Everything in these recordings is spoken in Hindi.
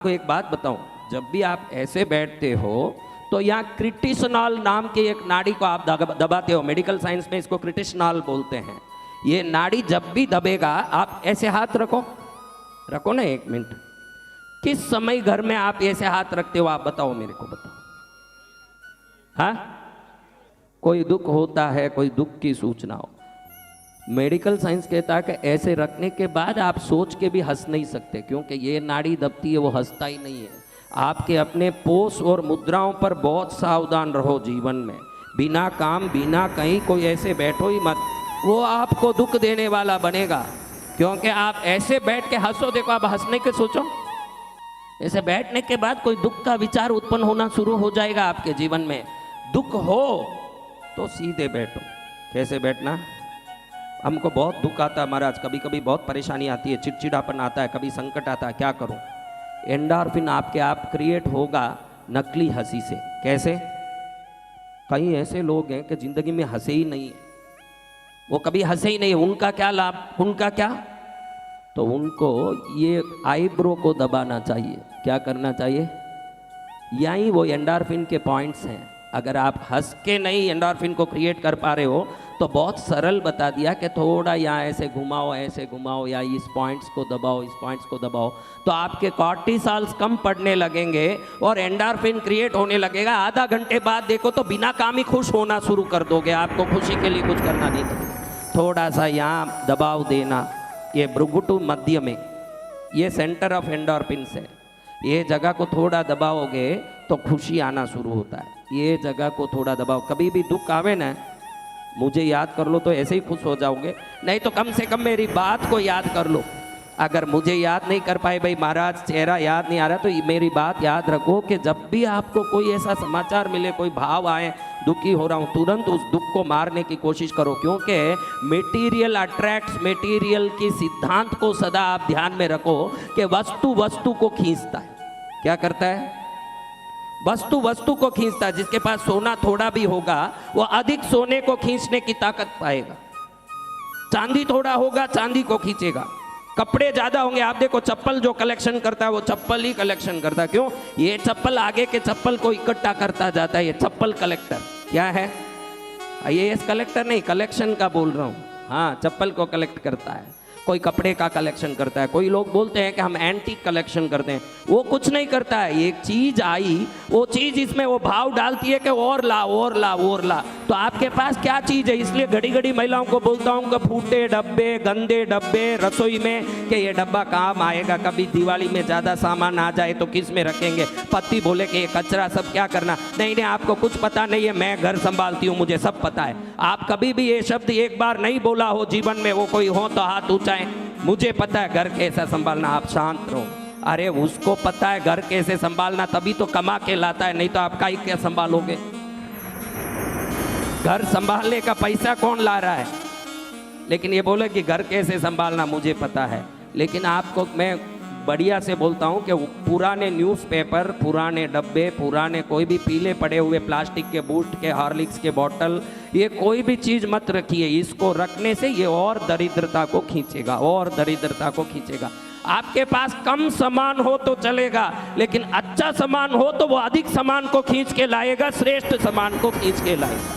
को एक बात बताऊं, जब भी आप ऐसे बैठते हो तो यहाँ क्रिटिशनल नाम के एक नाड़ी को आप दबाते हो। मेडिकल साइंस में इसको क्रिटिशनल बोलते हैं। ये नाड़ी जब भी दबेगा आप ऐसे हाथ रखो, रखो ना, एक मिनट। किस समय घर में आप ऐसे हाथ रखते हो, आप बताओ, मेरे को बताओ। हाँ, कोई दुख होता है, कोई दुख की सूचना हो। मेडिकल साइंस कहता है कि ऐसे रखने के बाद आप सोच के भी हंस नहीं सकते, क्योंकि ये नाड़ी दबती है, वो हंसता ही नहीं है। आपके अपने पोस और मुद्राओं पर बहुत सावधान रहो जीवन में। बिना काम बिना कहीं कोई ऐसे बैठो ही मत, वो आपको दुख देने वाला बनेगा। क्योंकि आप ऐसे बैठ के हंसो, देखो आप हंसने के सोचो, ऐसे बैठने के बाद कोई दुख का विचार उत्पन्न होना शुरू हो जाएगा आपके जीवन में। दुख हो तो सीधे बैठो। कैसे बैठना? हमको बहुत दुख आता है महाराज, कभी कभी बहुत परेशानी आती है, चिड़चिड़ापन आता है, कभी संकट आता है, क्या करूं? एंडोर्फिन आपके आप क्रिएट होगा नकली हंसी से। कैसे? कई ऐसे लोग हैं कि जिंदगी में हंसे ही नहीं है, वो कभी हंसे ही नहीं। उनका क्या लाभ, उनका क्या? तो उनको ये आईब्रो को दबाना चाहिए। क्या करना चाहिए? यही वो एंडोर्फिन के पॉइंट्स हैं। अगर आप हंस के नहीं एंडोर्फिन को क्रिएट कर पा रहे हो तो बहुत सरल बता दिया कि थोड़ा यहाँ ऐसे घुमाओ, ऐसे घुमाओ, या इस पॉइंट्स को दबाओ, इस पॉइंट्स को दबाओ, तो आपके कॉर्टिसॉल्स कम पड़ने लगेंगे और एंडोर्फिन क्रिएट होने लगेगा। आधा घंटे बाद देखो तो बिना काम ही खुश होना शुरू कर दोगे। आपको खुशी के लिए कुछ करना नहीं। थोड़ा सा यहाँ दबाव देना, ये भ्रुकुटी मध्य में, ये सेंटर ऑफ एंडोर्फिन है। ये जगह को थोड़ा दबाओगे तो खुशी आना शुरू होता है। ये जगह को थोड़ा दबाओ। कभी भी दुख आवे ना, मुझे याद कर लो तो ऐसे ही खुश हो जाओगे, नहीं तो कम से कम मेरी बात को याद कर लो। अगर मुझे याद नहीं कर पाए, भाई महाराज चेहरा याद नहीं आ रहा, तो मेरी बात याद रखो कि जब भी आपको कोई ऐसा समाचार मिले, कोई भाव आए, दुखी हो रहा हूँ, तुरंत उस दुख को मारने की कोशिश करो। क्योंकि मटेरियल अट्रैक्ट्स मटेरियल की सिद्धांत को सदा आप ध्यान में रखो कि वस्तु वस्तु को खींचता है। क्या करता है? वस्तु वस्तु को खींचता है। जिसके पास सोना थोड़ा भी होगा वो अधिक सोने को खींचने की ताकत पाएगा। चांदी थोड़ा होगा, चांदी को खींचेगा। कपड़े ज्यादा होंगे, आप देखो चप्पल जो कलेक्शन करता है वो चप्पल ही कलेक्शन करता है। क्यों? ये चप्पल आगे के चप्पल को इकट्ठा करता जाता है। ये चप्पल कलेक्टर क्या है? IAS कलेक्टर नहीं, कलेक्शन का बोल रहा हूँ। हाँ, चप्पल को कलेक्ट करता है। कोई कपड़े का कलेक्शन करता है। कोई लोग बोलते हैं कि हम एंटीक कलेक्शन करते हैं, वो कुछ नहीं करता है। एक चीज आई, वो चीज इसमें वो भाव डालती है कि और ला और ला और ला। तो आपके पास क्या चीज है? इसलिए घड़ी घड़ी महिलाओं को बोलता हूँ कि फूटे डब्बे, गंदे डब्बे रसोई में, कि ये डब्बा काम आएगा, कभी दिवाली में ज्यादा सामान आ जाए तो किस में रखेंगे। पति बोले कि ये कचरा सब क्या करना। नहीं नहीं, आपको कुछ पता नहीं है, मैं घर संभालती हूँ, मुझे सब पता है। आप कभी भी ये शब्द एक बार नहीं बोला हो जीवन में, वो कोई हो तो हाथ ऊंचाएं। मुझे पता है घर कैसा संभालना। आप शांत रहो। अरे उसको पता है घर कैसे संभालना, तभी तो कमा के लाता है, नहीं तो आप काहे क्या संभालोगे? घर संभालने का पैसा कौन ला रहा है? लेकिन ये बोले कि घर कैसे संभालना मुझे पता है। लेकिन आपको मैं बढ़िया से बोलता हूँ कि पुराने न्यूज़पेपर, पुराने डब्बे, पुराने कोई भी पीले पड़े हुए प्लास्टिक के बूस्ट के, हॉर्लिक्स के बोतल, ये कोई भी चीज़ मत रखिए। इसको रखने से ये और दरिद्रता को खींचेगा, और दरिद्रता को खींचेगा। आपके पास कम सामान हो तो चलेगा, लेकिन अच्छा सामान हो तो वो अधिक सामान को खींच के लाएगा, श्रेष्ठ सामान को खींच के लाएगा।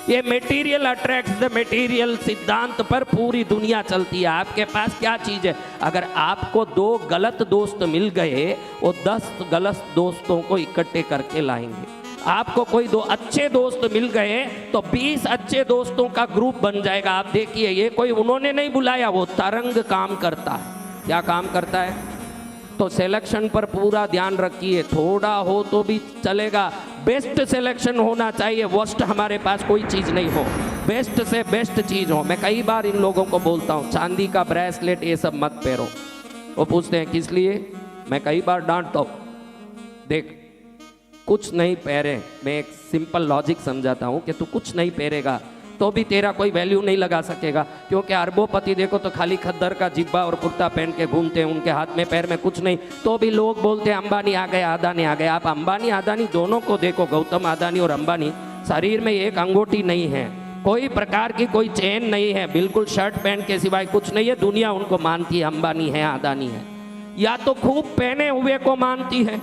ये मटेरियल अट्रैक्ट्स द मटेरियल सिद्धांत पर पूरी दुनिया चलती है। आपके पास क्या चीज है? अगर आपको 2 गलत दोस्त मिल गए, वो 10 गलत दोस्तों को इकट्ठे करके लाएंगे। आपको कोई 2 अच्छे दोस्त मिल गए तो 20 अच्छे दोस्तों का ग्रुप बन जाएगा। आप देखिए, ये कोई उन्होंने नहीं बुलाया, वो तरंग काम करता है। क्या काम करता है? तो सिलेक्शन पर पूरा ध्यान रखिए। थोड़ा हो तो भी चलेगा, बेस्ट सिलेक्शन होना चाहिए। वर्स्ट हमारे पास कोई चीज़ नहीं हो, बेस्ट से बेस्ट चीज़ हो। मैं कई बार इन लोगों को बोलता हूँ, चांदी का ब्रेसलेट ये सब मत पहनो। वो पूछते हैं किस लिए? मैं कई बार डांटता हूँ, देख कुछ नहीं पहरे, मैं एक सिंपल लॉजिक समझाता हूँ कि तू कुछ नहीं पहरेगा तो भी तेरा कोई वैल्यू नहीं लगा सकेगा। क्योंकि अरबोपति देखो तो खाली खद्दर का जिब्बा और कुर्ता पहन के घूमते हैं, उनके हाथ में पैर में कुछ नहीं, तो भी लोग बोलते हैं अंबानी आ गए, अदानी आ गए। आप अंबानी अदानी दोनों को देखो, गौतम अदानी और अंबानी, शरीर में एक अंगूठी नहीं है, कोई प्रकार की कोई चेन नहीं है, बिल्कुल शर्ट पैंट के सिवाय कुछ नहीं है। दुनिया उनको मानती है अंबानी है, अदानी है। या तो खूब पहने हुए को मानती है,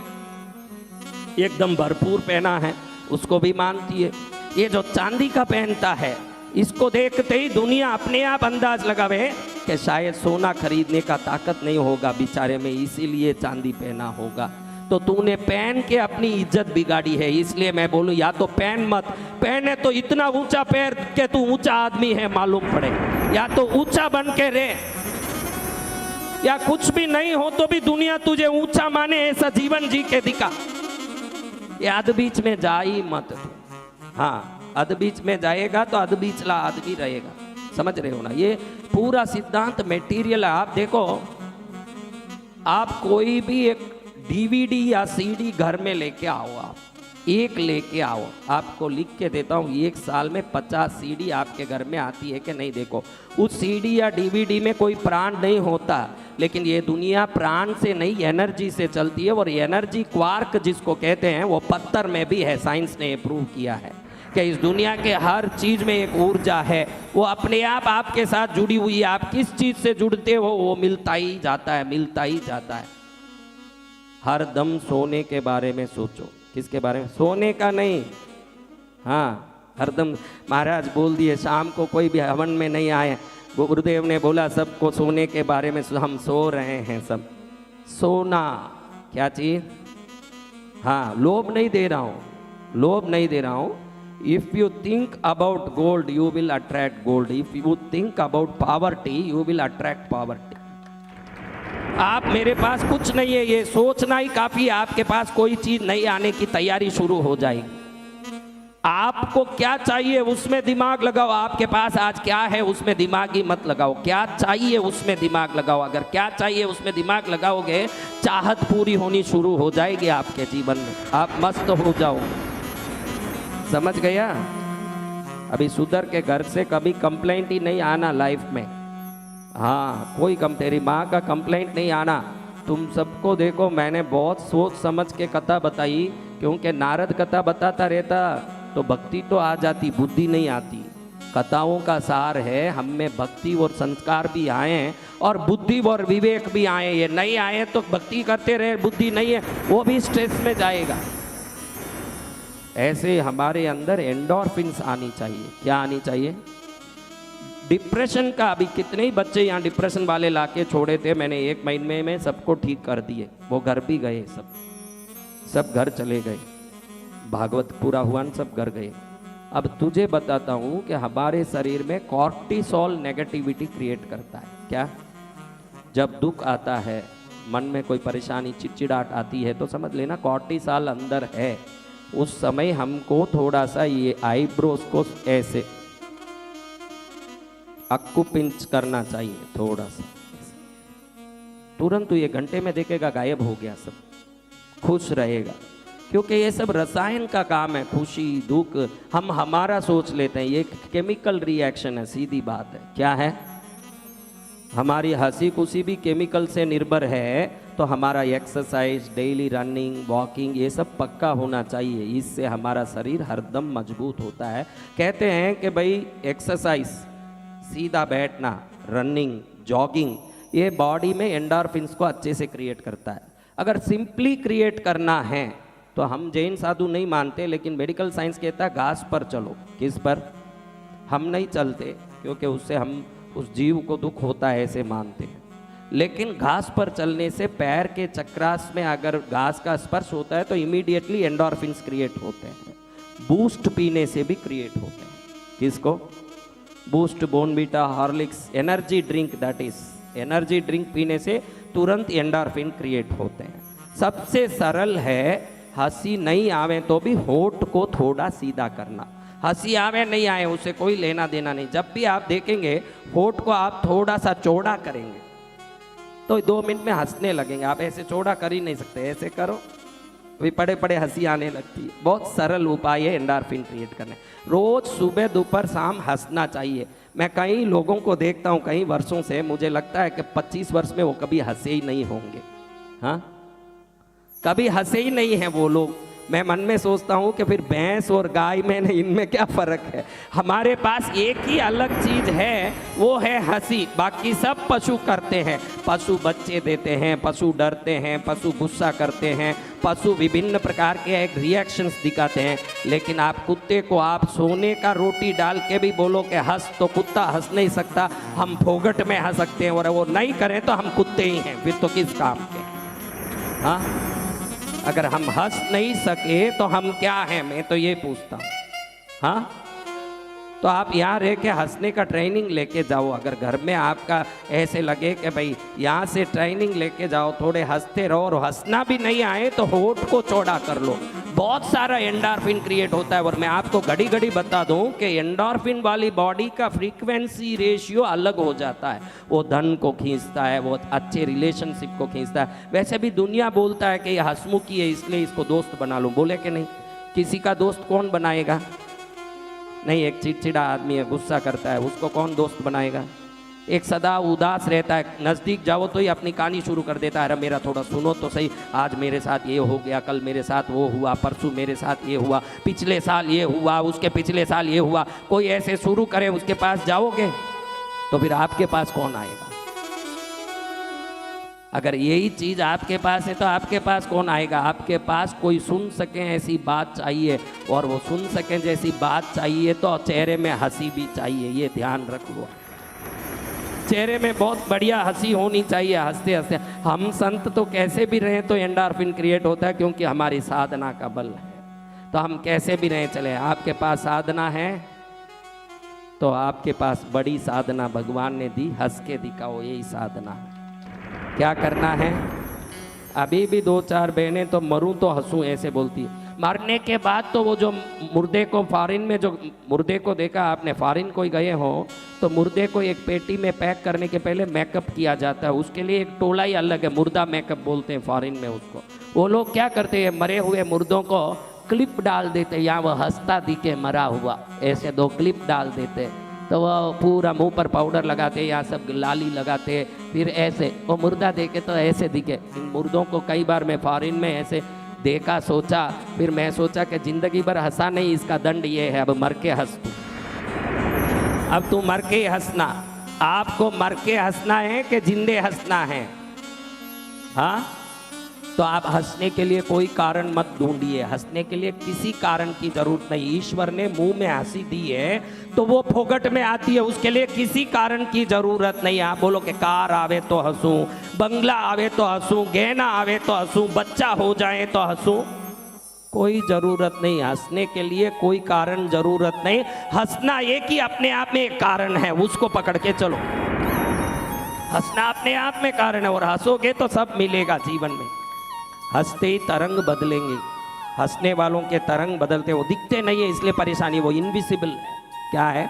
एकदम भरपूर पहना है उसको भी मानती है। ये जो चांदी का पहनता है, इसको देखते ही दुनिया अपने आप अंदाज लगावे कि शायद सोना खरीदने का ताकत नहीं होगा बेचारे में, इसीलिए चांदी पहना होगा। तो तूने पहन के अपनी इज्जत बिगाड़ी है। इसलिए मैं बोलूं, या तो पहन मत, पहने तो इतना ऊंचा पैर के तू ऊंचा आदमी है मालूम पड़े, या तो ऊंचा बन के रहे, या कुछ भी नहीं हो तो भी दुनिया तुझे ऊंचा माने, ऐसा जीवन जी के दिखा। ये अध बीच में जा ही मत। हाँ, अध बीच में जाएगा तो अध बीचला आदमी रहेगा। समझ रहे हो ना? ये पूरा सिद्धांत मेटीरियल है। आप देखो, आप कोई भी एक डीवीडी या सीडी घर में लेके आओ, आप एक लेके आओ, आपको लिख के देता हूँ, एक साल में 50 सीडी आपके घर में आती है कि नहीं? देखो, उस सीडी या डीवीडी में कोई प्राण नहीं होता, लेकिन ये दुनिया प्राण से नहीं एनर्जी से चलती है। और एनर्जी क्वार्क जिसको कहते हैं वो पत्थर में भी है। साइंस ने प्रूव किया है कि इस दुनिया के हर चीज में एक ऊर्जा है, वो अपने आप आपके साथ जुड़ी हुई है। आप किस चीज से जुड़ते हो वो मिलता ही जाता है, मिलता ही जाता है। हर दम सोने के बारे में सोचो। किसके बारे में? सोने का नहीं। हाँ, हरदम महाराज बोल दिए शाम को कोई भी हवन में नहीं आए, गुरुदेव ने बोला सबको सोने के बारे में, हम सो रहे हैं सब। सोना क्या चीज? हाँ, लोभ नहीं दे रहा हूँ, लोभ नहीं दे रहा हूँ। If you think about gold you will attract gold, if you think about poverty you will attract poverty. आप मेरे पास कुछ नहीं है, ये सोचना ही काफी है, आपके पास कोई चीज नहीं आने की तैयारी शुरू हो जाएगी। आपको क्या चाहिए उसमें दिमाग लगाओ। आपके पास आज क्या है उसमें दिमाग ही मत लगाओ, क्या चाहिए उसमें दिमाग लगाओ। अगर क्या चाहिए उसमें दिमाग लगाओगे, चाहत पूरी होनी शुरू हो जाएगी आपके जीवन में, आप मस्त हो जाओ। समझ गया? अभी सुधर के घर से कभी कंप्लेंट ही नहीं आना लाइफ में। हाँ, कोई तेरी माँ का कंप्लेंट नहीं आना। तुम सबको देखो, मैंने बहुत सोच समझ के कथा बताई, क्योंकि नारद कथा बताता रहता तो भक्ति तो आ जाती, बुद्धि नहीं आती। कथाओं का सार है, हम में भक्ति और संस्कार भी आए और बुद्धि और विवेक भी आए। ये नहीं आए तो भक्ति करते रहे, बुद्धि नहीं है वो भी स्ट्रेस में जाएगा। ऐसे हमारे अंदर एंडोर्फिन्स आनी चाहिए। क्या आनी चाहिए? डिप्रेशन का, अभी कितने ही बच्चे यहाँ डिप्रेशन वाले लाके छोड़े थे, मैंने 1 महीने में सबको ठीक कर दिए। वो घर भी गए, सब घर चले गए, भागवत पूरा हुआ, सब घर गए। अब तुझे बताता हूँ कि हमारे शरीर में कॉर्टिसोल नेगेटिविटी क्रिएट करता है। क्या? जब दुख आता है, मन में कोई परेशानी, चिड़चिड़ाहट आती है, तो समझ लेना कॉर्टिसोल अंदर है। उस समय हमको थोड़ा सा ये आईब्रोज को ऐसे अक्कू पिंच करना चाहिए, थोड़ा सा, तुरंत ये घंटे में देखेगा गायब हो गया, सब खुश रहेगा। क्योंकि ये सब रसायन का काम है। खुशी दुख हम हमारा सोच लेते हैं, ये केमिकल रिएक्शन है, सीधी बात है। क्या है? हमारी हंसी खुशी भी केमिकल से निर्भर है। तो हमारा एक्सरसाइज, डेली रनिंग, वॉकिंग, ये सब पक्का होना चाहिए। इससे हमारा शरीर हरदम मजबूत होता है। कहते हैं कि भाई एक्सरसाइज, सीधा बैठना, रनिंग, जॉगिंग, ये बॉडी में एंडोर्फिन्स को अच्छे से क्रिएट करता है। अगर सिंपली क्रिएट करना है तो हम जैन साधु नहीं मानते, लेकिन मेडिकल साइंस कहता है घास पर चलो। किस पर? हम नहीं चलते, क्योंकि उससे हम उस जीव को दुख होता है ऐसे मानते हैं। लेकिन घास पर चलने से पैर के चक्रास में अगर घास का स्पर्श होता है तो इमीडिएटली एंडोर्फिन्स क्रिएट होते हैं। बूस्ट पीने से भी क्रिएट होते हैं। किसको? Boost, Bournvita, Horlicks, energy drink, that is energy drink पीने से तुरंत एंडोर्फिन क्रिएट होते हैं। सबसे सरल है, हंसी नहीं आवे तो भी होठ को थोड़ा सीधा करना। हंसी आवे नहीं आए उससे कोई लेना देना नहीं। जब भी आप देखेंगे होठ को आप थोड़ा सा चौड़ा करेंगे तो 2 मिनट में हंसने लगेंगे। आप ऐसे चौड़ा कर ही नहीं सकते, ऐसे करो अभी पड़े पड़े हंसी आने लगती है। बहुत सरल उपाय है एंडोर्फिन क्रिएट करने। रोज सुबह दोपहर शाम हंसना चाहिए। मैं कई लोगों को देखता हूँ कई वर्षों से, मुझे लगता है कि 25 वर्ष में वो कभी हंसे ही नहीं होंगे। हाँ, कभी हंसे ही नहीं है वो लोग। मैं मन में सोचता हूँ कि फिर भैंस और गाय में इनमें क्या फ़र्क है। हमारे पास एक ही अलग चीज़ है, वो है हंसी। बाकी सब पशु करते हैं। पशु बच्चे देते हैं, पशु डरते हैं, पशु गुस्सा करते हैं, पशु विभिन्न प्रकार के एक रिएक्शंस दिखाते हैं। लेकिन आप कुत्ते को आप सोने का रोटी डाल के भी बोलो कि हंस, तो कुत्ता हंस नहीं सकता। हम फोगट में हंस सकते हैं, और वो नहीं करें तो हम कुत्ते ही हैं, फिर तो किस काम के। हाँ, अगर हम हंस नहीं सके तो हम क्या हैं, मैं तो ये पूछता हूँ। हाँ, तो आप यहाँ रह के हंसने का ट्रेनिंग लेके जाओ। अगर घर में आपका ऐसे लगे कि भाई यहाँ से ट्रेनिंग लेके जाओ, थोड़े हंसते रहो, और हंसना भी नहीं आए तो होठ को चौड़ा कर लो। बहुत सारा एंडोर्फिन क्रिएट होता है। और मैं आपको घड़ी घड़ी बता दूं कि एंडोर्फिन वाली बॉडी का फ्रीक्वेंसी रेशियो अलग हो जाता है। वो धन को खींचता है, वो अच्छे रिलेशनशिप को खींचता है। वैसे भी दुनिया बोलता है कि ये हंसमुखी है, इसलिए इसको दोस्त बना लूं। बोले कि नहीं? किसी का दोस्त कौन बनाएगा? नहीं, एक चिड़चिड़ा आदमी है, गुस्सा करता है, उसको कौन दोस्त बनाएगा? एक सदा उदास रहता है, नज़दीक जाओ तो ही अपनी कहानी शुरू कर देता है। अरे मेरा थोड़ा सुनो तो सही, आज मेरे साथ ये हो गया, कल मेरे साथ वो हुआ, परसों मेरे साथ ये हुआ, पिछले साल ये हुआ, उसके पिछले साल ये हुआ। कोई ऐसे शुरू करे, उसके पास जाओगे तो फिर आपके पास कौन आएगा? अगर यही चीज़ आपके पास है तो आपके पास कौन आएगा? आपके पास कोई सुन सके ऐसी बात चाहिए, और वो सुन सके जैसी बात चाहिए तो चेहरे में हंसी भी चाहिए। ये ध्यान रख लो, चेहरे में बहुत बढ़िया हंसी होनी चाहिए। हंसते हंसते हम संत तो कैसे भी रहें तो एंडोर्फिन क्रिएट होता है, क्योंकि हमारी साधना का बल है। तो हम कैसे भी रहें चले। आपके पास साधना है तो आपके पास बड़ी साधना भगवान ने दी, हंस के दिखाओ, यही साधना है। क्या करना है? अभी भी 2-4 बहनें तो मरूं तो हंसूं ऐसे बोलती है। मरने के बाद तो वो जो मुर्दे को फॉरेन में, जो मुर्दे को देखा आपने, फॉरेन कोई गए हो तो मुर्दे को एक पेटी में पैक करने के पहले मेकअप किया जाता है। उसके लिए एक टोला ही अलग है, मुर्दा मेकअप बोलते हैं फॉरेन में उसको। वो लोग क्या करते हैं, मरे हुए मुर्दों को क्लिप डाल देते, या वो हंसता दिखे मरा हुआ, ऐसे 2 क्लिप डाल देते। तो वह पूरा मुंह पर पाउडर लगाते, या सब लाली लगाते, फिर ऐसे वो मुर्दा देखे तो ऐसे दिखे। इन मुर्दों को कई बार मैं फॉरेन में ऐसे देखा, सोचा, फिर मैं सोचा कि जिंदगी भर हंसा नहीं, इसका दंड ये है, अब मर के हंस तू। अब तू मर के हंसना। आपको मर के हंसना है कि जिंदे हंसना है? हाँ, तो आप हंसने के लिए कोई कारण मत ढूंढिए। हंसने के लिए किसी कारण की जरूरत नहीं। ईश्वर ने मुंह में हंसी दी है तो वो फोगट में आती है, उसके लिए किसी कारण की जरूरत नहीं। आप बोलो कि कार आवे तो हंसूं, बंगला आवे तो हंसूं, गहना आवे तो हंसूं, बच्चा हो जाए तो हंसूं, कोई जरूरत नहीं। हंसने के लिए कोई कारण जरूरत नहीं। हंसना एक ही अपने आप में एक कारण है, उसको पकड़ के चलो। हंसना अपने आप में कारण है, और हंसोगे तो सब मिलेगा जीवन में। हंसते ही तरंग बदलेंगे। हंसने वालों के तरंग बदलते, वो दिखते नहीं है इसलिए परेशानी। वो इनविजिबल क्या है?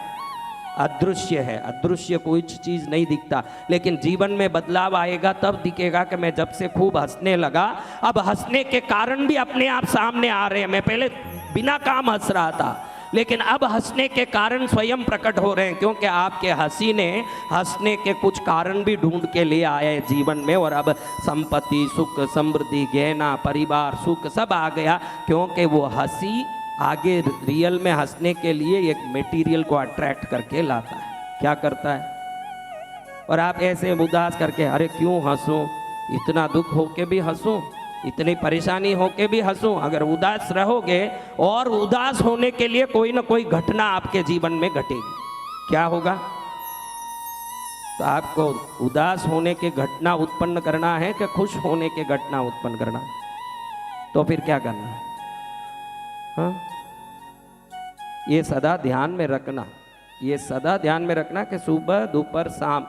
अदृश्य है। अदृश्य कोई चीज़ नहीं दिखता, लेकिन जीवन में बदलाव आएगा तब दिखेगा कि मैं जब से खूब हंसने लगा, अब हंसने के कारण भी अपने आप सामने आ रहे हैं। मैं पहले बिना काम हंस रहा था, लेकिन अब हंसने के कारण स्वयं प्रकट हो रहे हैं, क्योंकि आपके हंसी ने हंसने के कुछ कारण भी ढूंढ के ले आए जीवन में। और अब संपत्ति, सुख, समृद्धि, गहना, परिवार, सुख सब आ गया, क्योंकि वो हंसी आगे रियल में हंसने के लिए एक मटेरियल को अट्रैक्ट करके लाता है। क्या करता है? और आप ऐसे उदास करके, अरे क्यों हंसूं, इतना दुख होके भी हंसूं, इतनी परेशानी होके भी हंसूं। अगर उदास रहोगे, और उदास होने के लिए कोई ना कोई घटना आपके जीवन में घटेगी। क्या होगा? तो आपको उदास होने के घटना उत्पन्न करना है कि खुश होने के घटना उत्पन्न करना है? तो फिर क्या करना है? हाँ, ये सदा ध्यान में रखना, ये सदा ध्यान में रखना कि सुबह दोपहर शाम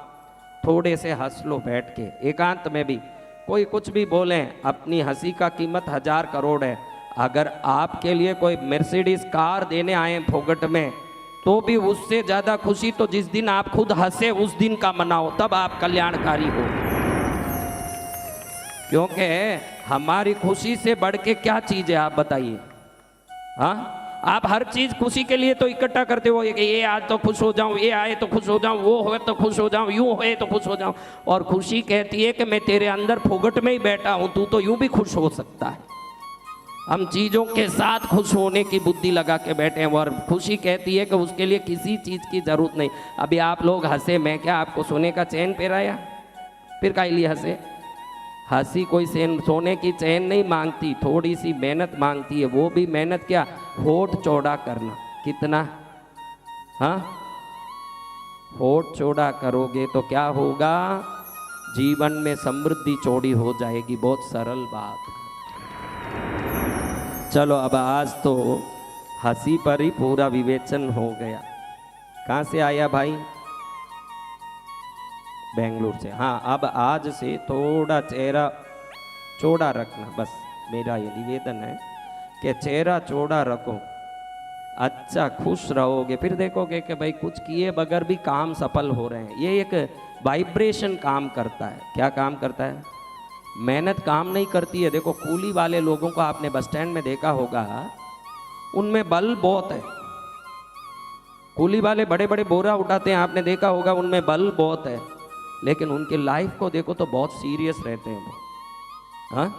थोड़े से हंस लो बैठ के, एकांत में भी। कोई कुछ भी बोले, अपनी हंसी का कीमत 1000 करोड़ है। अगर आपके लिए कोई मर्सिडीज कार देने आए फोगट में, तो भी उससे ज़्यादा खुशी तो जिस दिन आप खुद हंसे उस दिन का मनाओ, तब आप कल्याणकारी हो। क्योंकि हमारी खुशी से बढ़ के क्या चीज़ है, आप बताइए? हाँ, आप हर चीज खुशी के लिए तो इकट्ठा करते हो, ये आज तो खुश हो जाऊं, ये आए तो खुश हो जाऊं, वो हो तो खुश हो जाऊं, यूं होए तो खुश हो जाऊं। और खुशी कहती है कि मैं तेरे अंदर फोगट में ही बैठा हूं, तू तो यूं भी खुश हो सकता है। हम चीज़ों के साथ खुश होने की बुद्धि लगा के बैठे हैं और खुशी कहती है कि उसके लिए किसी चीज़ की ज़रूरत नहीं। अभी आप लोग हंसे, मैं क्या आपको सोने का चैन पहराया? फिर काहे लिए हंसे? हंसी कोई सोने की चैन नहीं मांगती, थोड़ी सी मेहनत मांगती है। वो भी मेहनत क्या? होठ चौड़ा करना। कितना? हाँ, होठ चौड़ा करोगे तो क्या होगा? जीवन में समृद्धि चौड़ी हो जाएगी। बहुत सरल बात। चलो अब आज तो हंसी पर ही पूरा विवेचन हो गया। कहाँ से आया भाई? बेंगलुरु से। हाँ, अब आज से थोड़ा चेहरा चौड़ा रखना, बस मेरा ये निवेदन है कि चेहरा चौड़ा रखो। अच्छा खुश रहोगे, फिर देखोगे कि भाई कुछ किए बगैर भी काम सफल हो रहे हैं। ये एक वाइब्रेशन काम करता है। क्या काम करता है? मेहनत काम नहीं करती है। देखो कूली वाले लोगों को आपने बस स्टैंड में देखा होगा, उनमें बल बहुत है। कूली वाले बड़े बड़े बोरा उठाते हैं, आपने देखा होगा, उनमें बल बहुत है। लेकिन उनके लाइफ को देखो तो बहुत सीरियस रहते हैं वो। हाँ,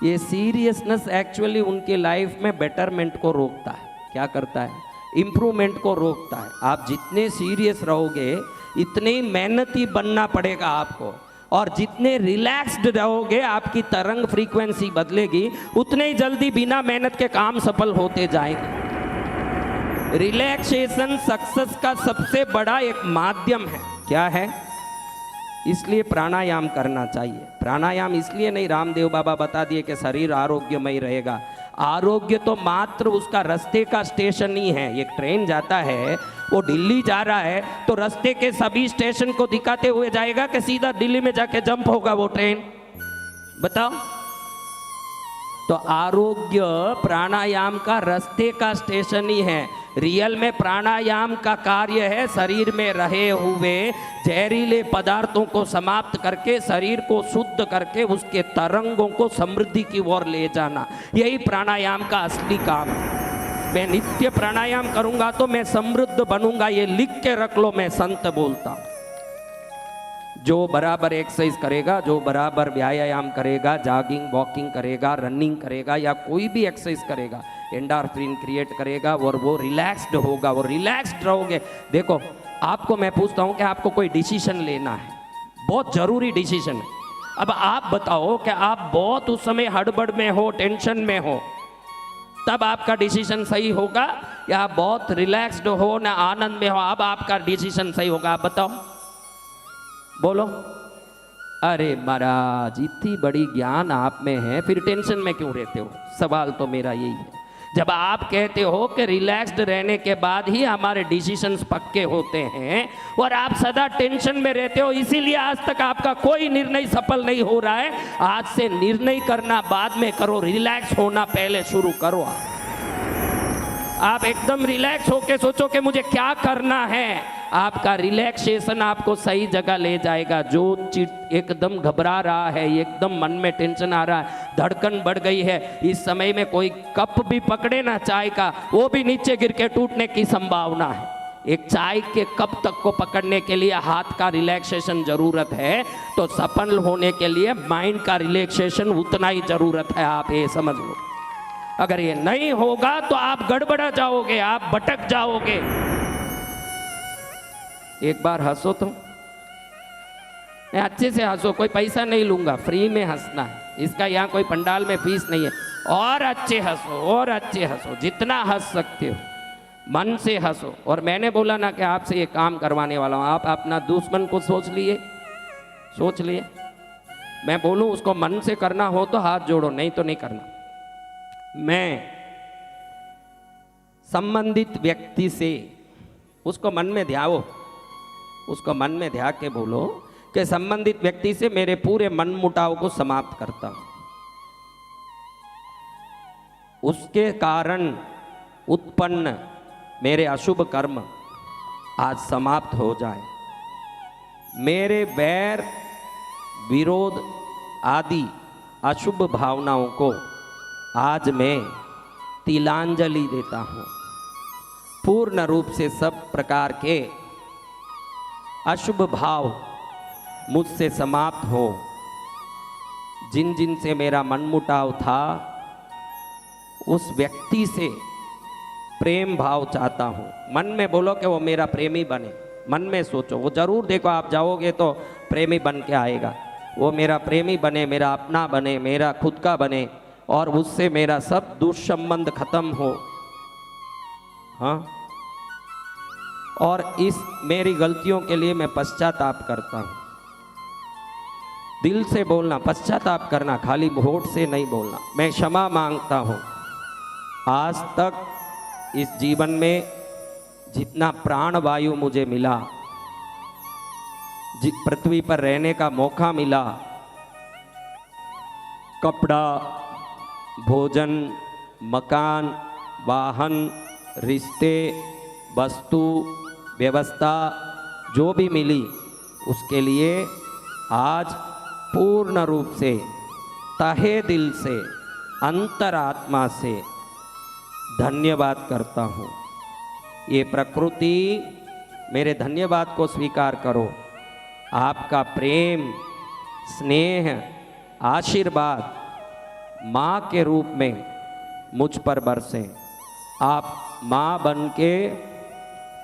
ये सीरियसनेस एक्चुअली उनके लाइफ में बेटरमेंट को रोकता है। क्या करता है? इंप्रूवमेंट को रोकता है। आप जितने सीरियस रहोगे इतने ही मेहनती बनना पड़ेगा आपको, और जितने रिलैक्स्ड रहोगे आपकी तरंग फ्रीक्वेंसी बदलेगी, उतने ही जल्दी बिना मेहनत के काम सफल होते जाएंगे। रिलैक्सेशन सक्सेस का सबसे बड़ा एक माध्यम है। क्या है? इसलिए प्राणायाम करना चाहिए। प्राणायाम इसलिए नहीं, रामदेव बाबा बता दिए कि शरीर आरोग्यमय रहेगा। आरोग्य तो मात्र उसका रास्ते का स्टेशन ही है। एक ट्रेन जाता है, वो दिल्ली जा रहा है, तो रास्ते के सभी स्टेशन को दिखाते हुए जाएगा कि सीधा दिल्ली में जाके जंप होगा वो ट्रेन? बताओ। तो आरोग्य प्राणायाम का रास्ते का स्टेशन ही है। रियल में प्राणायाम का कार्य है शरीर में रहे हुए जहरीले पदार्थों को समाप्त करके, शरीर को शुद्ध करके उसके तरंगों को समृद्धि की ओर ले जाना। यही प्राणायाम का असली काम है। मैं नित्य प्राणायाम करूंगा तो मैं समृद्ध बनूंगा, ये लिख के रख लो, मैं संत बोलता हूं। जो बराबर एक्सरसाइज करेगा, जो बराबर व्यायाम करेगा, जॉगिंग वॉकिंग करेगा, रनिंग करेगा या कोई भी एक्सरसाइज करेगा, एंडोर्फिन क्रिएट करेगा और वो रिलैक्स्ड होगा। वो रिलैक्स्ड रहोगे। देखो आपको मैं पूछता हूँ कि आपको कोई डिसीजन लेना है, बहुत जरूरी डिसीजन है। अब आप बताओ कि आप बहुत उस समय हड़बड़ में हो, टेंशन में हो, तब आपका डिसीजन सही होगा, या आप बहुत रिलैक्स्ड हो ना आनंद में हो, अब आपका डिसीजन सही होगा? आप बताओ, बोलो। अरे महाराज, इतनी बड़ी ज्ञान आप में है, फिर टेंशन में क्यों रहते हो? सवाल तो मेरा यही है। जब आप कहते हो कि रिलैक्स्ड रहने के बाद ही हमारे डिसीजंस पक्के होते हैं, और आप सदा टेंशन में रहते हो, इसीलिए आज तक आपका कोई निर्णय सफल नहीं हो रहा है। आज से निर्णय करना बाद में करो, रिलैक्स होना पहले शुरू करो। आप एकदम रिलैक्स होके सोचो कि मुझे क्या करना है, आपका रिलैक्सेशन आपको सही जगह ले जाएगा। जो एकदम घबरा रहा है, एकदम मन में टेंशन आ रहा है, धड़कन बढ़ गई है, इस समय में कोई कप भी पकड़े ना चाय का, वो भी नीचे गिर के टूटने की संभावना है। एक चाय के कप तक को पकड़ने के लिए हाथ का रिलैक्सेशन जरूरत है, तो सफल होने के लिए माइंड का रिलैक्सेशन उतना ही जरूरत है। आप ये समझ लो। अगर ये नहीं होगा तो आप गड़बड़ा जाओगे, आप भटक जाओगे। एक बार हंसो तो अच्छे से हंसो, कोई पैसा नहीं लूंगा, फ्री में हंसना है। इसका यहाँ कोई पंडाल में फीस नहीं है। और अच्छे हंसो, और अच्छे हंसो, जितना हंस सकते हो मन से हंसो। और मैंने बोला ना कि आपसे ये काम करवाने वाला हूँ, आप अपना दुश्मन को सोच लिए। मैं बोलूँ उसको मन से करना हो तो हाथ जोड़ो, नहीं तो नहीं करना। मैं संबंधित व्यक्ति से उसको मन में ध्याओ, उसको मन में ध्या के बोलो कि संबंधित व्यक्ति से मेरे पूरे मन मुटाव को समाप्त करता हूं, उसके कारण उत्पन्न मेरे अशुभ कर्म आज समाप्त हो जाए। मेरे वैर विरोध आदि अशुभ भावनाओं को आज मैं तिलांजलि देता हूँ। पूर्ण रूप से सब प्रकार के अशुभ भाव मुझसे समाप्त हो। जिन जिन से मेरा मनमुटाव था उस व्यक्ति से प्रेम भाव चाहता हूँ। मन में बोलो कि वो मेरा प्रेमी बने, मन में सोचो, वो जरूर देखो आप जाओगे तो प्रेमी बन के आएगा। वो मेरा प्रेमी बने, मेरा अपना बने, मेरा खुद का बने, और उससे मेरा सब दुष्संबंध खत्म हो। हाँ, और इस मेरी गलतियों के लिए मैं पश्चाताप करता हूँ। दिल से बोलना, पश्चाताप करना, खाली होठ से नहीं बोलना। मैं क्षमा मांगता हूँ। आज तक इस जीवन में जितना प्राण वायु मुझे मिला, पृथ्वी पर रहने का मौका मिला, कपड़ा, भोजन, मकान, वाहन, रिश्ते, वस्तु, व्यवस्था जो भी मिली, उसके लिए आज पूर्ण रूप से, तहे दिल से, अंतरात्मा से धन्यवाद करता हूँ। ये प्रकृति मेरे धन्यवाद को स्वीकार करो। आपका प्रेम, स्नेह, आशीर्वाद माँ के रूप में मुझ पर बरसे। आप माँ बन के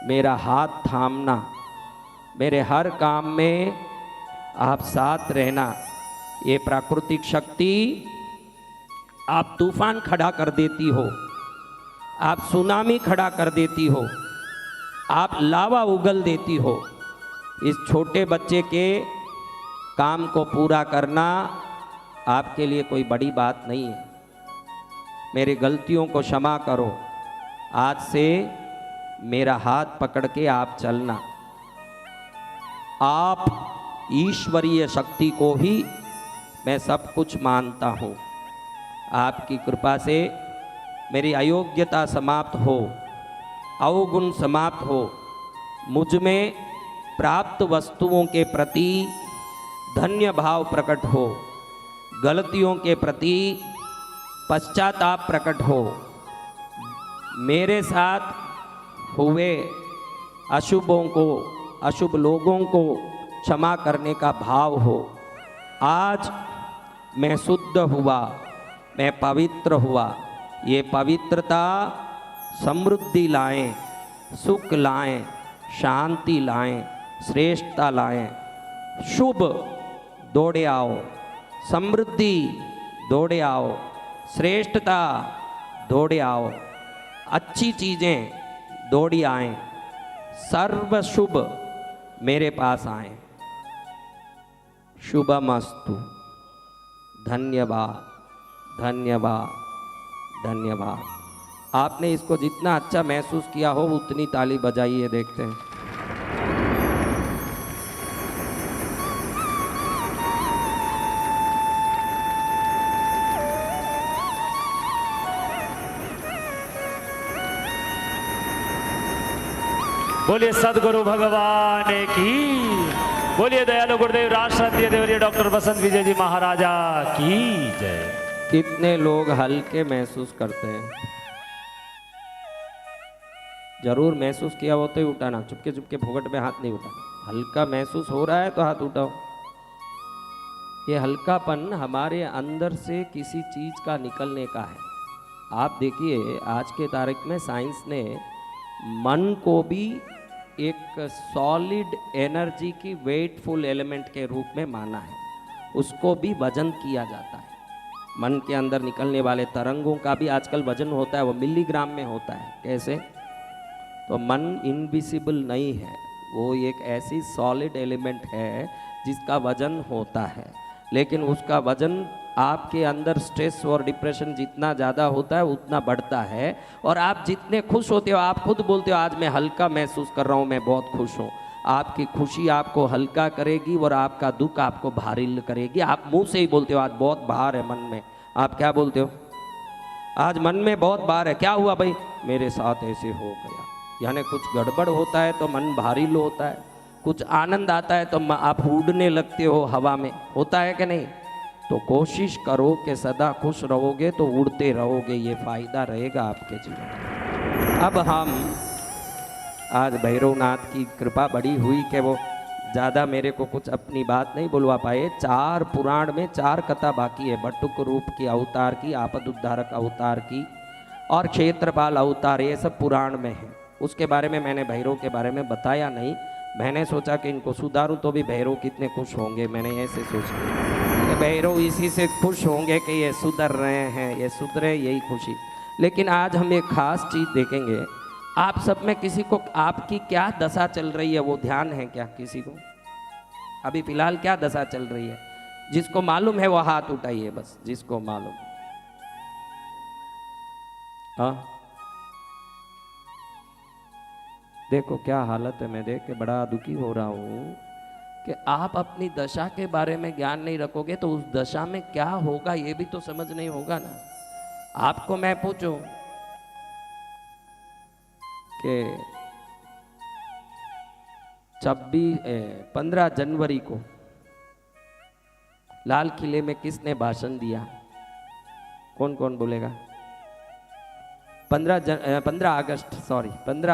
मेरा हाथ थामना, मेरे हर काम में आप साथ रहना। ये प्राकृतिक शक्ति, आप तूफान खड़ा कर देती हो, आप सुनामी खड़ा कर देती हो, आप लावा उगल देती हो। इस छोटे बच्चे के काम को पूरा करना आपके लिए कोई बड़ी बात नहीं है। मेरी गलतियों को क्षमा करो। आज से मेरा हाथ पकड़ के आप चलना। आप ईश्वरीय शक्ति को ही मैं सब कुछ मानता हूँ। आपकी कृपा से मेरी अयोग्यता समाप्त हो, अवगुण समाप्त हो, मुझ में प्राप्त वस्तुओं के प्रति धन्य भाव प्रकट हो, गलतियों के प्रति पश्चाताप प्रकट हो, मेरे साथ हुए अशुभों को, अशुभ लोगों को क्षमा करने का भाव हो। आज मैं शुद्ध हुआ, मैं पवित्र हुआ। ये पवित्रता समृद्धि लाएं, सुख लाएं, शांति लाएं, श्रेष्ठता लाएं। शुभ दौड़े आओ, समृद्धि दौड़े आओ, श्रेष्ठता दौड़े आओ, अच्छी चीज़ें दौड़ी आएं, सर्व शुभ मेरे पास आएं। शुभमस्तु। धन्यवाद, धन्यवाद, धन्यवाद। आपने इसको जितना अच्छा महसूस किया हो उतनी ताली बजाइए, देखते हैं। बोलिए सदगुरु भगवान की, बोलिए दयालु गुरुदेव राष्ट्रीय देवरिया डॉक्टर बसंत विजय जी महाराजा की जय। कितने लोग हल्के महसूस करते हैं? जरूर महसूस किया हो तो ही उठाना, चुपके चुपके फोकट में हाथ नहीं उठाना। हल्का महसूस हो रहा है तो हाथ उठाओ। ये हल्कापन हमारे अंदर से किसी चीज का निकलने का है। आप देखिए, आज के तारीख में साइंस ने मन को भी एक सॉलिड एनर्जी की वेटफुल एलिमेंट के रूप में माना है। उसको भी वजन किया जाता है। मन के अंदर निकलने वाले तरंगों का भी आजकल वजन होता है, वो मिलीग्राम में होता है। कैसे? तो मन इनविजिबल नहीं है, वो एक ऐसी सॉलिड एलिमेंट है जिसका वजन होता है। लेकिन उसका वजन आपके अंदर स्ट्रेस और डिप्रेशन जितना ज़्यादा होता है उतना बढ़ता है। और आप जितने खुश होते हो, आप खुद बोलते हो आज मैं हल्का महसूस कर रहा हूँ, मैं बहुत खुश हूँ। आपकी खुशी आपको हल्का करेगी और आपका दुख आपको भारी करेगी। आप मुंह से ही बोलते हो आज बहुत भार है मन में। आप क्या बोलते हो? आज मन में बहुत भार है। क्या हुआ भाई? मेरे साथ ऐसे हो गया। यानी कुछ गड़बड़ होता है तो मन भारी होता है, कुछ आनंद आता है तो आप उड़ने लगते हो हवा में। होता है कि नहीं? तो कोशिश करो कि सदा खुश रहोगे तो उड़ते रहोगे, ये फायदा रहेगा आपके जीवन। अब हम आज भैरवनाथ की कृपा बड़ी हुई कि वो ज़्यादा मेरे को कुछ अपनी बात नहीं बुलवा पाए। 4 पुराण में 4 कथा बाकी है। बटुक रूप की अवतार की, आपद उद्धारक अवतार की, और क्षेत्रपाल अवतार, ये सब पुराण में है। उसके बारे में मैंने भैरव के बारे में बताया नहीं। मैंने सोचा कि इनको सुधारूं तो भी भैरव कितने खुश होंगे, मैंने ऐसे सोचा कि भैरव इसी से खुश होंगे कि ये सुधर रहे हैं, ये सुधरे, यही खुशी। लेकिन आज हम एक खास चीज़ देखेंगे। आप सब में किसी को आपकी क्या दशा चल रही है वो ध्यान है क्या? किसी को अभी फिलहाल क्या दशा चल रही है? जिसको मालूम है वो हाथ उठाइए, बस जिसको मालूम। हाँ, देखो क्या हालत है। मैं देख के बड़ा दुखी हो रहा हूँ कि आप अपनी दशा के बारे में ज्ञान नहीं रखोगे तो उस दशा में क्या होगा ये भी तो समझ नहीं होगा ना। आपको मैं पूछूं कि 15 जनवरी को लाल किले में किसने भाषण दिया? कौन कौन बोलेगा? 15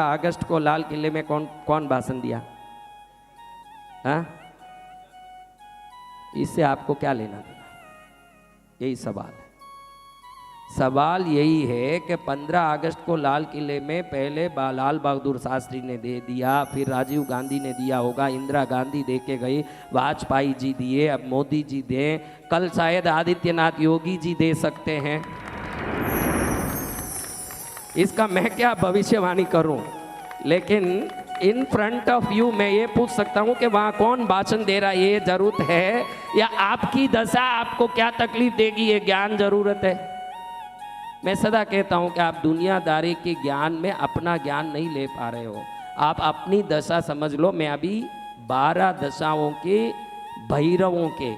अगस्त को लाल किले में कौन कौन भाषण दिया? हाँ, इससे आपको क्या लेना देना? यही सवाल है। सवाल यही है कि 15 अगस्त को लाल किले में पहले लाल बहादुर शास्त्री ने दे दिया, फिर राजीव गांधी ने दिया होगा, इंदिरा गांधी दे के गई, वाजपेयी जी दिए, अब मोदी जी दें, कल शायद आदित्यनाथ योगी जी दे सकते हैं। इसका मैं क्या भविष्यवाणी करूं? लेकिन इन फ्रंट ऑफ यू मैं ये पूछ सकता हूं कि वहां कौन भाषण दे रहा है ये जरूरत है, या आपकी दशा आपको क्या तकलीफ देगी ये ज्ञान जरूरत है? मैं सदा कहता हूं कि आप दुनियादारी के ज्ञान में अपना ज्ञान नहीं ले पा रहे हो, आप अपनी दशा समझ लो। मैं अभी 12 दशाओं के भैरवों के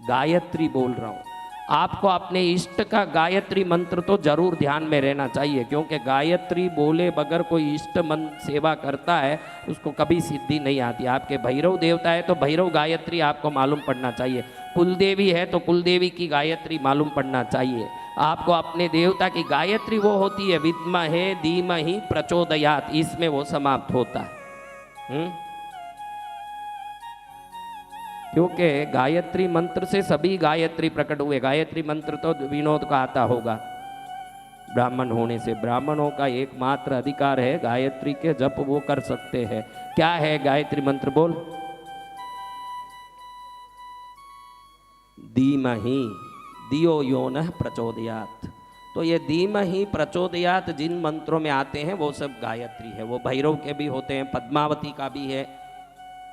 गायत्री बोल रहा हूं। आपको अपने इष्ट का गायत्री मंत्र तो जरूर ध्यान में रहना चाहिए, क्योंकि गायत्री बोले बगैर कोई इष्ट मंत्र सेवा करता है उसको कभी सिद्धि नहीं आती। आपके भैरव देवता है तो भैरव गायत्री आपको मालूम पड़ना चाहिए, कुलदेवी है तो कुलदेवी की गायत्री मालूम पड़ना चाहिए। आपको अपने देवता की गायत्री वो होती है विद्महे धीमहि प्रचोदयात्, इसमें वो समाप्त होता है। क्योंकि गायत्री मंत्र से सभी गायत्री प्रकट हुए। गायत्री मंत्र तो विनोद का आता होगा ब्राह्मण होने से। ब्राह्मणों का एकमात्र अधिकार है गायत्री के जप वो कर सकते हैं। क्या है गायत्री मंत्र? बोल। धीमहि दियो यो नः प्रचोदयात्। तो ये धीमहि प्रचोदयात् जिन मंत्रों में आते हैं वो सब गायत्री है। वो भैरव के भी होते हैं, पद्मावती का भी है।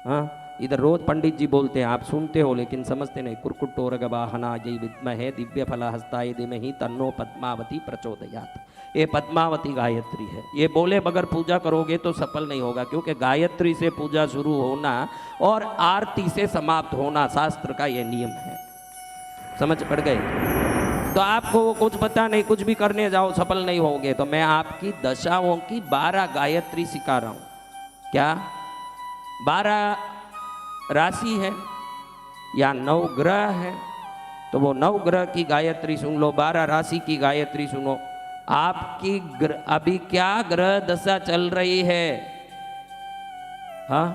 हाँ, इधर रोज पंडित जी बोलते हैं, आप सुनते हो लेकिन समझते नहीं। कुरकुटोरग वाहनायै विद्महे दिव्य फलहस्ताय धीमहि तन्नो पद्मावती प्रचोदयात्। ये पद्मावती गायत्री है। ये बोले बगैर पूजा करोगे तो सफल नहीं होगा, क्योंकि गायत्री से पूजा शुरू होना और आरती से समाप्त होना शास्त्र का ये नियम है। समझ पड़ गए? तो आपको कुछ पता नहीं, कुछ भी करने जाओ सफल नहीं होगे। तो मैं आपकी दशाओं की 12 गायत्री सिखा रहा हूं। क्या 12 राशि है या 9 ग्रह है? तो वो 9 ग्रह की गायत्री सुन लो, 12 राशि की गायत्री सुनो। आपकी अभी क्या ग्रह दशा चल रही है? हाँ,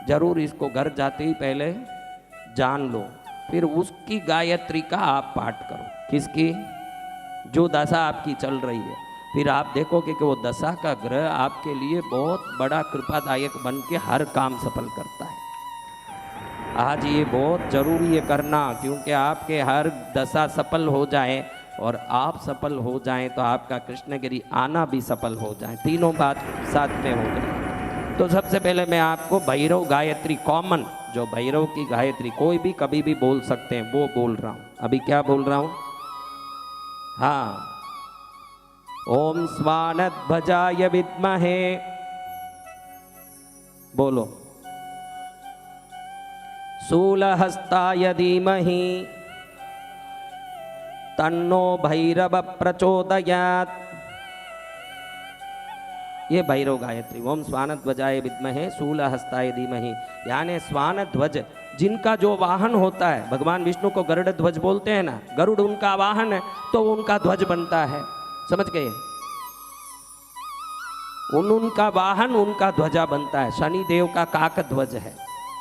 जरूर इसको घर जाते ही पहले जान लो, फिर उसकी गायत्री का आप पाठ करो। किसकी? जो दशा आपकी चल रही है। फिर आप देखोगे कि वो दशा का ग्रह आपके लिए बहुत बड़ा कृपादायक बन के हर काम सफल करता है। आज ये बहुत जरूरी है करना, क्योंकि आपके हर दशा सफल हो जाए और आप सफल हो जाएं तो आपका कृष्णगिरी आना भी सफल हो जाए। तीनों बात साथ में हो गई। तो सबसे पहले मैं आपको भैरव गायत्री कॉमन, जो भैरव की गायत्री कोई भी कभी भी बोल सकते हैं, वो बोल रहा हूँ। अभी क्या बोल रहा हूँ? हाँ, ओम स्वानध्वजाय विद्महे, बोलो, शूलहस्ताय धीमहि तन्नो भैरव प्रचोदयात्। ये भैरव गायत्री। ओम स्वानध्वजाय विद्महे शूलहस्ताय धीमहि। यानी स्वानध्वज जिनका जो वाहन होता है, भगवान विष्णु को गरुड़ ध्वज बोलते हैं ना, गरुड़ उनका वाहन है तो उनका ध्वज बनता है। समझ गए? उनका वाहन उनका ध्वजा बनता है। शनि देव का काक ध्वज है,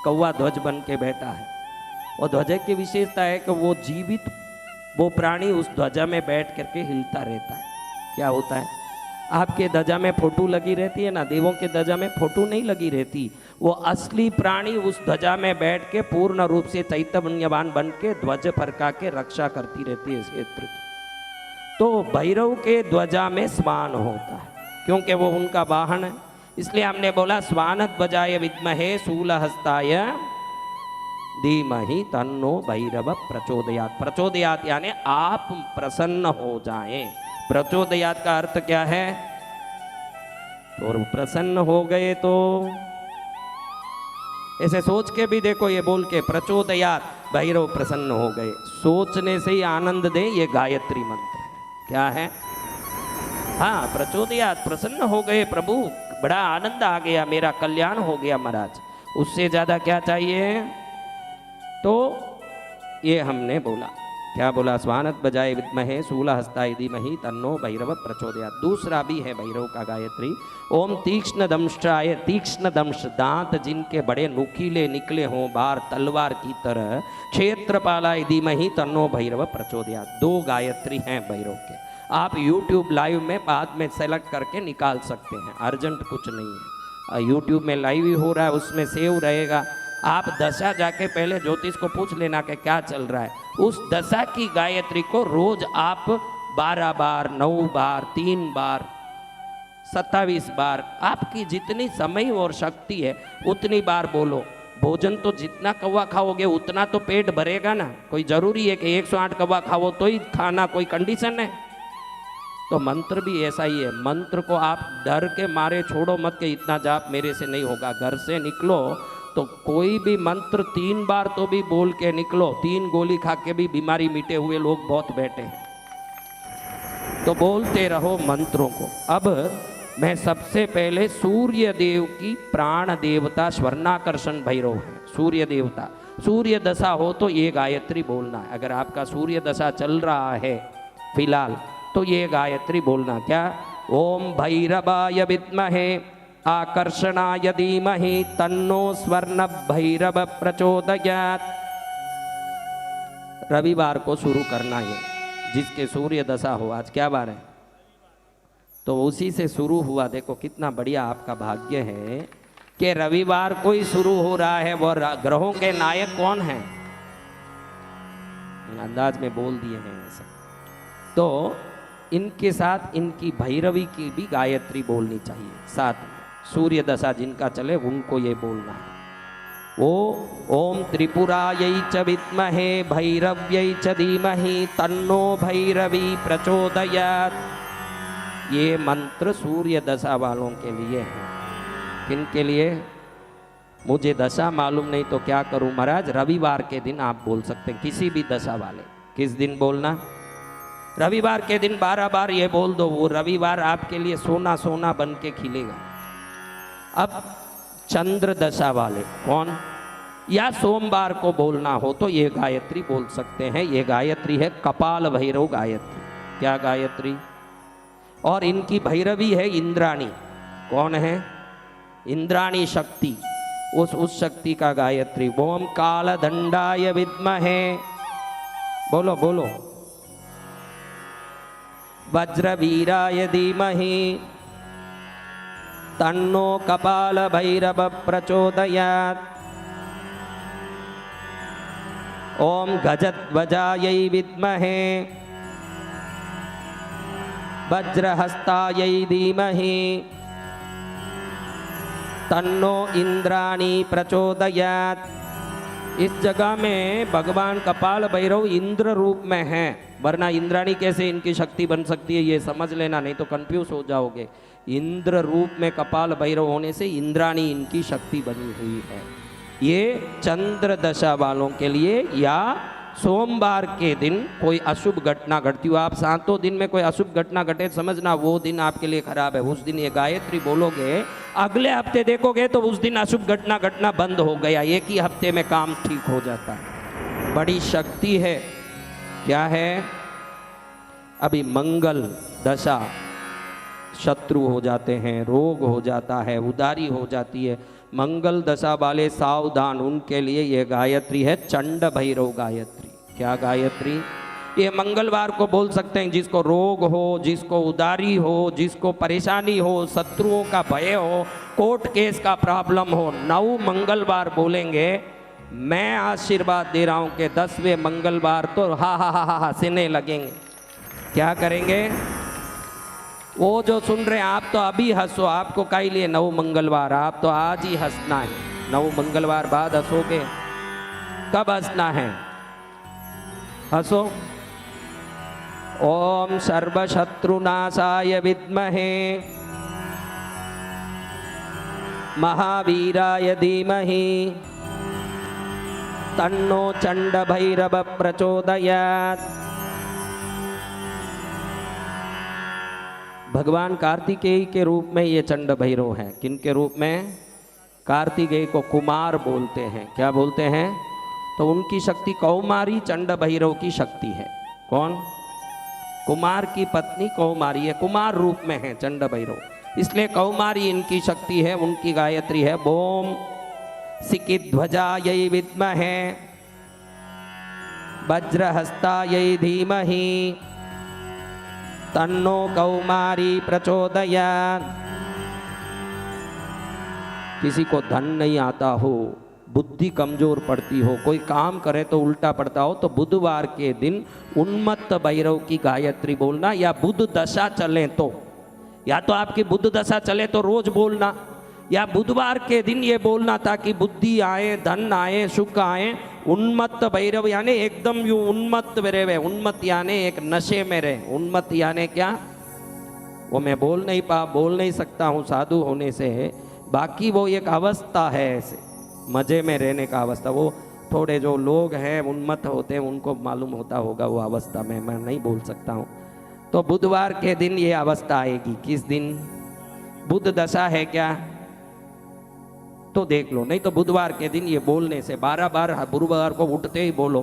कौवा ध्वज बन के बैठा है। और ध्वज की विशेषता है कि वो जीवित, वो प्राणी उस ध्वजा में बैठ करके हिलता रहता है। क्या होता है? आपके ध्वजा में फोटो लगी रहती है ना, देवों के ध्वजा में फोटो नहीं लगी रहती। वो असली प्राणी उस ध्वजा में बैठ के पूर्ण रूप से चैतन्यवान बन के ध्वज फरका के रक्षा करती रहती है क्षेत्र की। तो भैरव के ध्वजा में स्वान होता है, क्योंकि वो उनका वाहन है। इसलिए हमने बोला स्वान ध्वजाय विद्महे शूलहस्ताय धीमहि तन्नो भैरव प्रचोदयात्। प्रचोदयात् यानी आप प्रसन्न हो जाएं। प्रचोदयात् का अर्थ क्या है? और प्रसन्न हो गए तो ऐसे सोच के भी देखो, ये बोल के प्रचोदयात् भैरव प्रसन्न हो गए, सोचने से ही आनंद दे, ये गायत्री मंत्र है। क्या है? हाँ, प्रचोदयात् प्रसन्न हो गए प्रभु, बड़ा आनंद आ गया, मेरा कल्याण हो गया महाराज। उससे ज्यादा क्या चाहिए? तो ये हमने बोला, क्या बोला? स्वानत बजाए विद्महे शूलहस्ताय धीमहि तन्नो भैरव प्रचोदयात्। दूसरा भी है भैरव का गायत्री, ओम तीक्ष्ण दंष्ट्राय। तीक्ष्ण दंश दांत जिनके बड़े नुकीले निकले हों बार तलवार की तरह, क्षेत्रपालाय धीमहि तन्नो भैरव प्रचोदयात्। दो गायत्री हैं भैरव के। आप YouTube लाइव में बाद में सेलेक्ट करके निकाल सकते हैं, अर्जेंट कुछ नहीं है। YouTube में लाइव ही हो रहा है, उसमें सेव रहेगा। आप दशा जाके पहले ज्योतिष को पूछ लेना कि क्या चल रहा है। उस दशा की गायत्री को रोज आप 12 बार, 9 बार, 3 बार, 27 बार, आपकी जितनी समय और शक्ति है उतनी बार बोलो। भोजन तो जितना कौवा खाओगे उतना तो पेट भरेगा ना। कोई जरूरी है कि 108 कौवा खाओ तो ही खाना, कोई कंडीशन है? तो मंत्र भी ऐसा ही है। मंत्र को आप डर के मारे छोड़ो मत कि इतना जाप मेरे से नहीं होगा। घर से निकलो तो कोई भी मंत्र 3 बार तो भी बोल के निकलो। 3 गोली खा के भी बीमारी मिटे हुए लोग बहुत बैठे हैं। तो बोलते रहो मंत्रों को। अब मैं सबसे पहले सूर्य देव की प्राण देवता स्वर्णाकर्षण भैरव है। सूर्य देवता, सूर्य दशा हो तो ये गायत्री बोलना है। अगर आपका सूर्य दशा चल रहा है फिलहाल तो ये गायत्री बोलना। क्या? ओम भैरवाय विद्महे आकर्षणाय धीमहि तन्नो स्वर्ण भैरव प्रचोदयात्। रविवार को शुरू करना है, जिसके सूर्य दशा हो। आज क्या बार है? तो उसी से शुरू हुआ। देखो कितना बढ़िया आपका भाग्य है कि रविवार को ही शुरू हो रहा है। वो ग्रहों के नायक कौन हैं? अंदाज में बोल दिए हैं ऐसा। तो इनके साथ इनकी भैरवी की भी गायत्री बोलनी चाहिए साथ में। सूर्य दशा जिनका चले उनको ये बोलना है। ओम त्रिपुरायै च विद्महे भैरव्यै च धीमहि तन्नो भैरवी प्रचोदयात्। ये मंत्र सूर्य दशा वालों के लिए है। किन के लिए? मुझे दशा मालूम नहीं तो क्या करूं महाराज? रविवार के दिन आप बोल सकते हैं, किसी भी दशा वाले। किस दिन बोलना? रविवार के दिन 12 बार ये बोल दो। वो रविवार आपके लिए सोना सोना बन के खिलेगा। अब चंद्र दशा वाले कौन? या सोमवार को बोलना हो तो ये गायत्री बोल सकते हैं। ये गायत्री है कपाल भैरव गायत्री। क्या गायत्री? और इनकी भैरवी है इंद्राणी। कौन है? इंद्राणी शक्ति। उस शक्ति का गायत्री। ओम काल दंडाय विद्महे, बोलो बोलो, वज्रवीराय धीमहि तन्नो कपाल भैरव प्रचोदयात्। ओम गजध्वजायै विद्महे वज्रहस्तायै धीमहि तन्नो इंद्राणी प्रचोदयात्। इस जगह में भगवान कपाल भैरव इंद्र रूप में हैं, वरना इंद्राणी कैसे इनकी शक्ति बन सकती है ये समझ लेना, नहीं तो कंफ्यूज हो जाओगे। इंद्र रूप में कपाल भैरव होने से इंद्राणी इनकी शक्ति बनी हुई है। ये चंद्र दशा वालों के लिए या सोमवार के दिन कोई अशुभ घटना घटती हो। आप 7 दिन में कोई अशुभ घटना घटे समझना वो दिन आपके लिए खराब है। उस दिन ये गायत्री बोलोगे, अगले हफ्ते देखोगे तो उस दिन अशुभ घटना घटना बंद हो गया। एक ही हफ्ते में काम ठीक हो जाता है। बड़ी शक्ति है। क्या है? अभी मंगल दशा, शत्रु हो जाते हैं, रोग हो जाता है, उदारी हो जाती है। मंगल दशा वाले सावधान, उनके लिए ये गायत्री है चंड भैरव गायत्री। क्या गायत्री? ये मंगलवार को बोल सकते हैं जिसको रोग हो, जिसको उदारी हो, जिसको परेशानी हो, शत्रुओं का भय हो, कोर्ट केस का प्रॉब्लम हो, 9 मंगलवार बोलेंगे। मैं आशीर्वाद दे रहा हूं कि 10वें मंगलवार तो हा हा हा हा हंसने लगेंगे। क्या करेंगे? वो जो सुन रहे हैं आप तो अभी हंसो, आपको काहे लिए 9 मंगलवार, आप तो आज ही हंसना है। 9 मंगलवार बाद हंसोगे? कब हंसना है? हंसो। ओम सर्वशत्रुनाशाय विद्महे महावीराय धीमहि तन्नो चंड भैरव प्रचोदयात्। भगवान कार्तिकेय के रूप में ये चंड भैरव हैं। किन के रूप में? कार्तिकेय को कुमार बोलते हैं। क्या बोलते हैं? तो उनकी शक्ति कौमारी चंड भैरव की शक्ति है। कौन? कुमार की पत्नी कौमारी है, कुमार रूप में है चंड भैरव, इसलिए कौमारी इनकी शक्ति है। उनकी गायत्री है बोम सिकिध्वजायै विद्महे वज्रहस्तायै धीमहि तन्नो कौमारी प्रचोदयात्। किसी को धन नहीं आता हो, बुद्धि कमजोर पड़ती हो, कोई काम करे तो उल्टा पड़ता हो, तो बुधवार के दिन उन्मत्त भैरव की गायत्री बोलना, या बुध दशा चले तो, या तो आपकी बुध दशा चले तो रोज बोलना, या बुधवार के दिन ये बोलना ताकि बुद्धि आए, धन आए, सुख आए। उन्मत्त भैरव यानी एकदम यूं उन्मत्त रहे। उन्मत्त यानी एक नशे में रहे। उन्मत्त यानी क्या? वो मैं बोल नहीं सकता हूँ साधु होने से, बाकी वो एक अवस्था है, ऐसे मजे में रहने का अवस्था। वो थोड़े जो लोग हैं उन्मत्त होते हैं उनको मालूम होता होगा वो अवस्था में, मैं नहीं बोल सकता हूँ। तो बुधवार के दिन ये अवस्था आएगी। किस दिन? बुध दशा है क्या? तो देख लो, नहीं तो बुधवार के दिन ये बोलने से 12 बार गुरुवार को उठते ही बोलो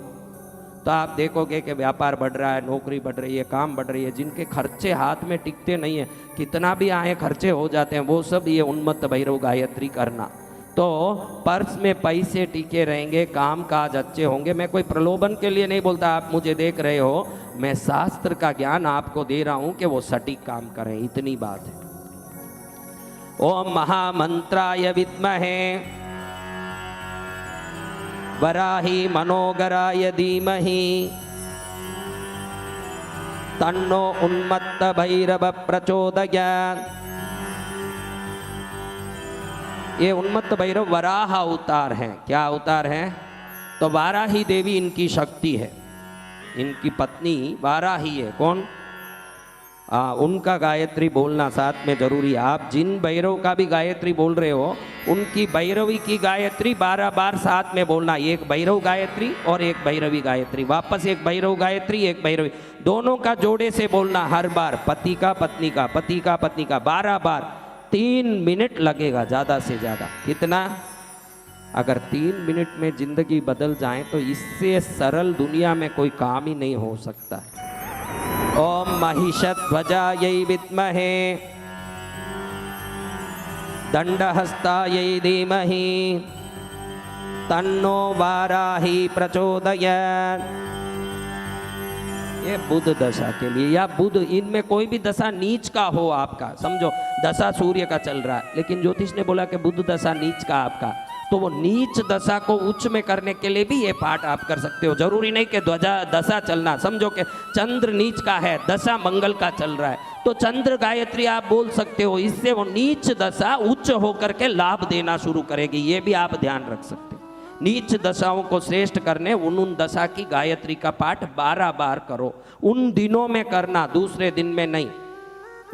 तो आप देखोगे कि व्यापार बढ़ रहा है, नौकरी बढ़ रही है, काम बढ़ रही है। जिनके खर्चे हाथ में टिकते नहीं है, कितना भी आए खर्चे हो जाते हैं, वो सब ये उन्मत्त भैरव गायत्री करना, तो पर्स में पैसे टिके रहेंगे, काम काज अच्छे होंगे। मैं कोई प्रलोभन के लिए नहीं बोलता, आप मुझे देख रहे हो, मैं शास्त्र का ज्ञान आपको दे रहा हूं कि वो सटीक काम करें, इतनी बात है। ओम महामंत्राय विद्महे वराही मनोगराय धीमहि तन्नो उन्मत्त भैरव प्रचोदयात्। ये उन्मत्त भैरव वराह अवतार हैं। क्या अवतार हैं? तो वाराही देवी इनकी शक्ति है, इनकी पत्नी वाराही है। कौन? उनका गायत्री बोलना साथ में जरूरी है। आप जिन भैरव का भी गायत्री बोल रहे हो, उनकी भैरवी की गायत्री 12 बार साथ में बोलना। एक भैरव गायत्री और एक भैरवी गायत्री, वापस एक भैरव गायत्री, एक भैरवी, दोनों का जोड़े से बोलना हर बार। पति का पत्नी का, पति का पत्नी का, 12 बार। 3 मिनट लगेगा ज़्यादा से ज़्यादा। कितना? अगर 3 मिनट में जिंदगी बदल जाए तो इससे सरल दुनिया में कोई काम ही नहीं हो सकता। ओम महिषध्वजायै विद्महे दंडहस्तायै धीमहि तन्नो वाराही प्रचोदयात्। ये बुध दशा के लिए, या बुध, इनमें कोई भी दशा नीच का हो आपका, समझो दशा सूर्य का चल रहा है, लेकिन ज्योतिष ने बोला कि बुध दशा नीच का आपका, तो वो नीच दशा को उच्च में करने के लिए भी ये पाठ आप कर सकते हो। जरूरी नहीं कि ध्वजा दशा चलना, समझो कि चंद्र नीच का है, दशा मंगल का चल रहा है, तो चंद्र गायत्री आप बोल सकते हो। इससे वो नीच दशा उच्च होकर के लाभ देना शुरू करेगी, ये भी आप ध्यान रख सकते हो। नीच दशाओं को श्रेष्ठ करने उन दशा की गायत्री का पाठ 12 बार करो। उन दिनों में करना, दूसरे दिन में नहीं।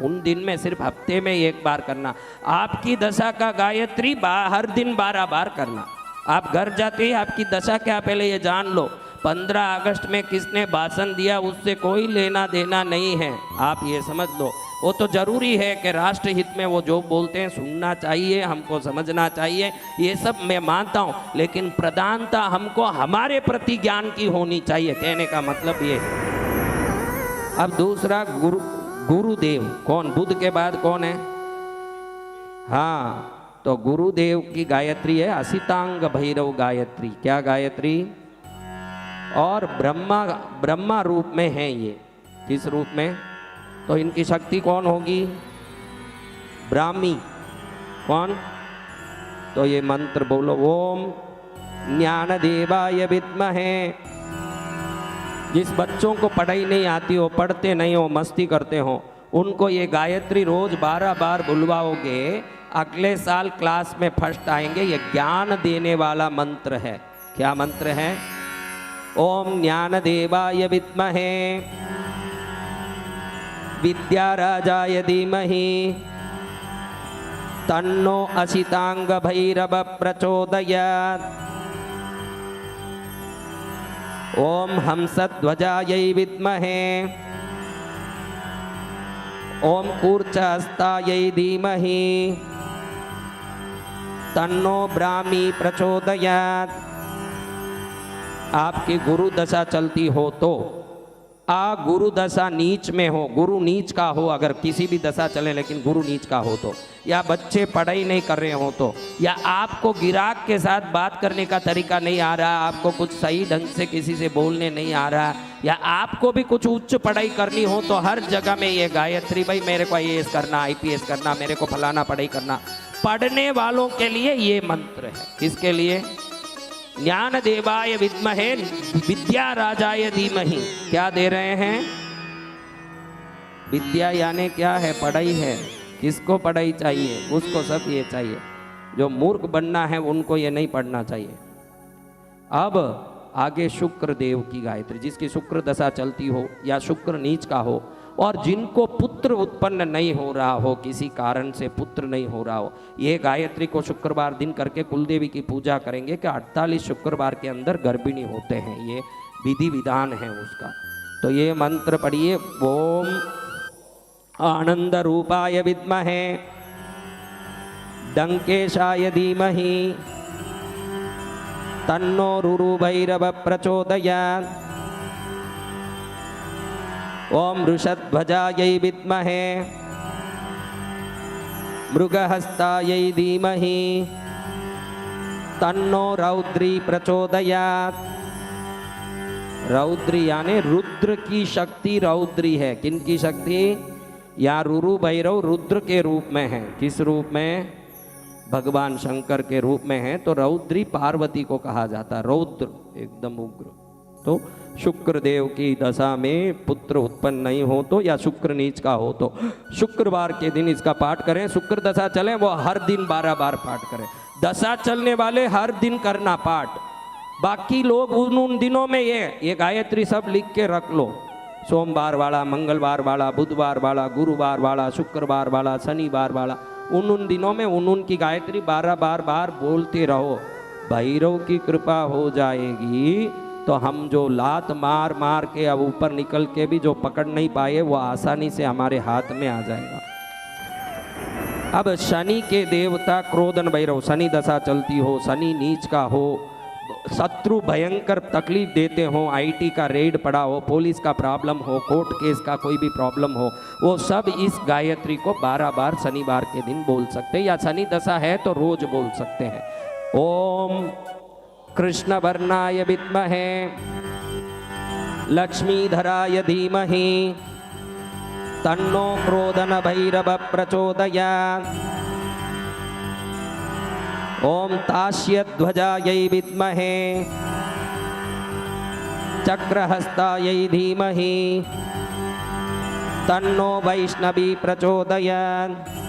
उन दिन में सिर्फ हफ्ते में 1 बार करना। आपकी दशा का गायत्री हर दिन 12 बार करना। आप घर जाते ही आपकी दशा क्या, पहले ये जान लो। 15 अगस्त में किसने भाषण दिया उससे कोई लेना देना नहीं है, आप ये समझ लो। वो तो जरूरी है कि राष्ट्र हित में वो जो बोलते हैं सुनना चाहिए, हमको समझना चाहिए, ये सब मैं मानता हूँ, लेकिन प्रधानता हमको हमारे प्रति ज्ञान की होनी चाहिए। कहने का मतलब ये। अब दूसरा गुरुदेव। कौन? बुध के बाद कौन है? हाँ, तो गुरुदेव की गायत्री है असितांग भैरव गायत्री। क्या गायत्री? और ब्रह्मा रूप में हैं ये। किस रूप में? तो इनकी शक्ति कौन होगी? ब्राह्मी। कौन? तो ये मंत्र बोलो, ओम ज्ञान देवाय विद्महे। जिस बच्चों को पढ़ाई नहीं आती हो, पढ़ते नहीं हो, मस्ती करते हो, उनको ये गायत्री रोज 12 बार बुलवाओगे, अगले साल क्लास में फर्स्ट आएंगे। ये ज्ञान देने वाला मंत्र है। क्या मंत्र है? ओम ज्ञान देवाय विद्महे विद्याराजाय धीमहि तन्नो असितांग भैरव प्रचोदयात्। ओम हंसध्वजायै विद्महे ओम कूर्चहस्तायै धीमहि तन्नो ब्राह्मी प्रचोदयात्। आपकी गुरु दशा चलती हो तो, गुरु दशा नीच में हो, गुरु नीच का हो, अगर किसी भी दशा चले लेकिन गुरु नीच का हो तो, या बच्चे पढ़ाई नहीं कर रहे हो तो, या आपको गिराक के साथ बात करने का तरीका नहीं आ रहा, आपको कुछ सही ढंग से किसी से बोलने नहीं आ रहा, या आपको भी कुछ उच्च पढ़ाई करनी हो, तो हर जगह में ये गायत्री, भाई मेरे को IAS करना, IPS करना, मेरे को फलाना पढ़ाई करना, पढ़ने वालों के लिए ये मंत्र है। किसके लिए? ज्ञान देवाय विद्महे विद्या राजाय धीमहि। क्या दे रहे हैं? विद्या यानी क्या है? पढ़ाई है। किसको पढ़ाई चाहिए? उसको सब ये चाहिए। जो मूर्ख बनना है उनको ये नहीं पढ़ना चाहिए। अब आगे शुक्र देव की गायत्री, जिसकी शुक्र दशा चलती हो या शुक्र नीच का हो, और जिनको पुत्र उत्पन्न नहीं हो रहा हो, किसी कारण से पुत्र नहीं हो रहा हो, ये गायत्री को शुक्रवार दिन करके कुलदेवी की पूजा करेंगे कि 48 शुक्रवार के अंदर गर्भिणी होते हैं। ये विधि विधान है उसका। तो ये मंत्र पढ़िए, ओम आनंद रूपाय विद्महे डंकेशाय धीमहि तन्नो रुरु भैरव प्रचोदयात्। ओम वृषध्वजायै विद्महे मृगहस्तायै धीमहि तन्नो रौद्री प्रचोदयात्। रौद्री यानी रुद्र की शक्ति रौद्री है। किन की शक्ति? या रुरु भैरव रुद्र के रूप में है। किस रूप में? भगवान शंकर के रूप में है। तो रौद्री पार्वती को कहा जाता है, रौद्र एकदम उग्र। तो शुक्र देव की दशा में पुत्र उत्पन्न नहीं हो तो, या शुक्र नीच का हो तो, शुक्रवार के दिन इसका पाठ करें। शुक्र दशा चले वो हर दिन 12 बार पाठ करें। दशा चलने वाले हर दिन करना पाठ। बाकी लोग उन दिनों में ये गायत्री सब लिख के रख लो। सोमवार वाला, मंगलवार वाला, बुधवार वाला, गुरुवार वाला, शुक्रवार वाला, शनिवार वाला, उन दिनों में उन की गायत्री 12 बार बोलते रहो। भैरव की कृपा हो जाएगी तो हम जो लात मार मार के अब ऊपर निकल के भी जो पकड़ नहीं पाए, वो आसानी से हमारे हाथ में आ जाएगा। अब शनि के देवता क्रोधन भैरव, शनि दशा चलती हो, शनि नीच का हो, शत्रु भयंकर तकलीफ देते हो, IT का रेड पड़ा हो, पुलिस का प्रॉब्लम हो, कोर्ट केस का कोई भी प्रॉब्लम हो, वो सब इस गायत्री को 12 बार शनिवार के दिन बोल सकते हैं। या शनि दशा है तो रोज बोल सकते हैं। ओम कृष्ण वर्णाय विद्महे लक्ष्मीधराय धीमहि तन्नो क्रोधन भैरव प्रचोदयात्। ओम तास्यध्वजायै विद्महे चक्रहस्तायै धीमहि तन्नो वैष्णवी प्रचोदयात्।